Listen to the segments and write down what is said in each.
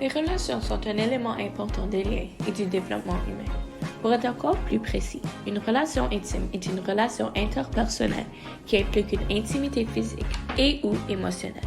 Les relations sont un élément important des liens et du développement humain. Pour être encore plus précis, une relation intime est une relation interpersonnelle qui implique une intimité physique et ou émotionnelle.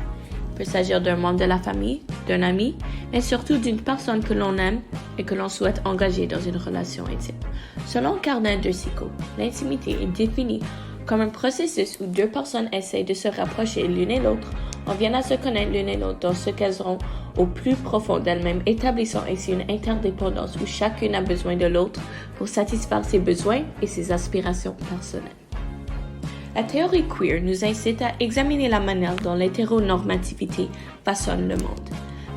Il peut s'agir d'un membre de la famille, d'un ami, mais surtout d'une personne que l'on aime et que l'on souhaite engager dans une relation intime. Selon Cardin de Sico, l'intimité est définie comme un processus où deux personnes essayent de se rapprocher l'une et l'autre, en viennent à se connaître l'une et l'autre dans ce qu'elles ont au plus profond d'elles-mêmes, établissant ainsi une interdépendance où chacune a besoin de l'autre pour satisfaire ses besoins et ses aspirations personnelles. La théorie queer nous incite à examiner la manière dont l'hétéronormativité façonne le monde.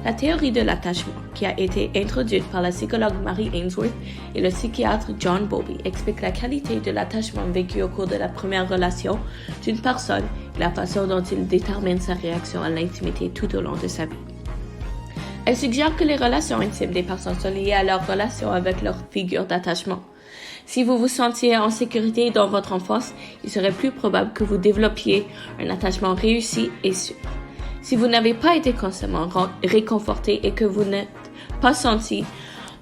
La théorie de l'attachement, qui a été introduite par la psychologue Mary Ainsworth et le psychiatre John Bowlby, explique la qualité de l'attachement vécu au cours de la première relation d'une personne et la façon dont il détermine sa réaction à l'intimité tout au long de sa vie. Elle suggère que les relations intimes des personnes sont liées à leur relation avec leur figure d'attachement. Si vous vous sentiez en sécurité dans votre enfance, il serait plus probable que vous développiez un attachement réussi et sûr. Si vous n'avez pas été constamment réconforté et que vous n'êtes pas senti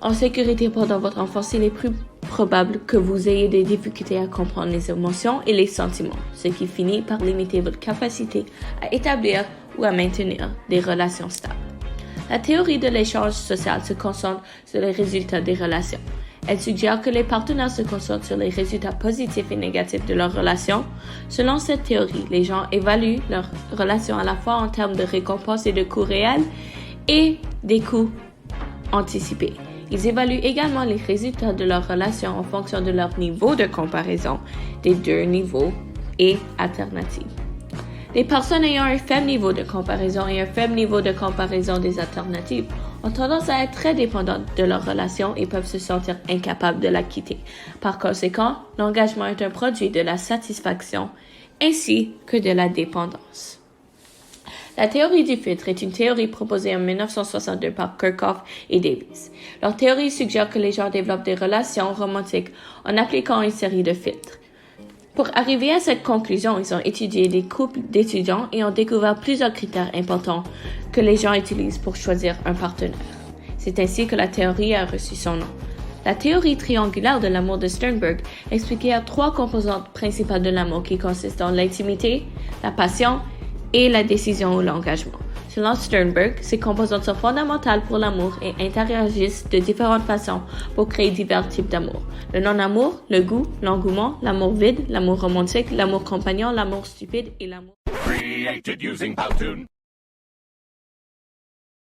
en sécurité pendant votre enfance, il est plus probable que vous ayez des difficultés à comprendre les émotions et les sentiments, ce qui finit par limiter votre capacité à établir ou à maintenir des relations stables. La théorie de l'échange social se concentre sur les résultats des relations. Elle suggère que les partenaires se concentrent sur les résultats positifs et négatifs de leur relation. Selon cette théorie, les gens évaluent leur relation à la fois en termes de récompenses et de coûts réels et des coûts anticipés. Ils évaluent également les résultats de leur relation en fonction de leur niveau de comparaison des deux niveaux et alternatives. Les personnes ayant un faible niveau de comparaison et un faible niveau de comparaison des alternatives ont tendance à être très dépendantes de leur relation et peuvent se sentir incapables de la quitter. Par conséquent, l'engagement est un produit de la satisfaction ainsi que de la dépendance. La théorie du filtre est une théorie proposée en 1962 par Kirchhoff et Davies. Leur théorie suggère que les gens développent des relations romantiques en appliquant une série de filtres. Pour arriver à cette conclusion, ils ont étudié des couples d'étudiants et ont découvert plusieurs critères importants que les gens utilisent pour choisir un partenaire. C'est ainsi que la théorie a reçu son nom. La théorie triangulaire de l'amour de Sternberg expliquait 3 composantes principales de l'amour qui consistent en l'intimité, la passion et la décision ou l'engagement. Selon Sternberg, ces composantes sont fondamentales pour l'amour et interagissent de différentes façons pour créer divers types d'amour. Le non-amour, le goût, l'engouement, l'amour vide, l'amour romantique, l'amour compagnon, l'amour stupide et l'amour... Created using Powtoon.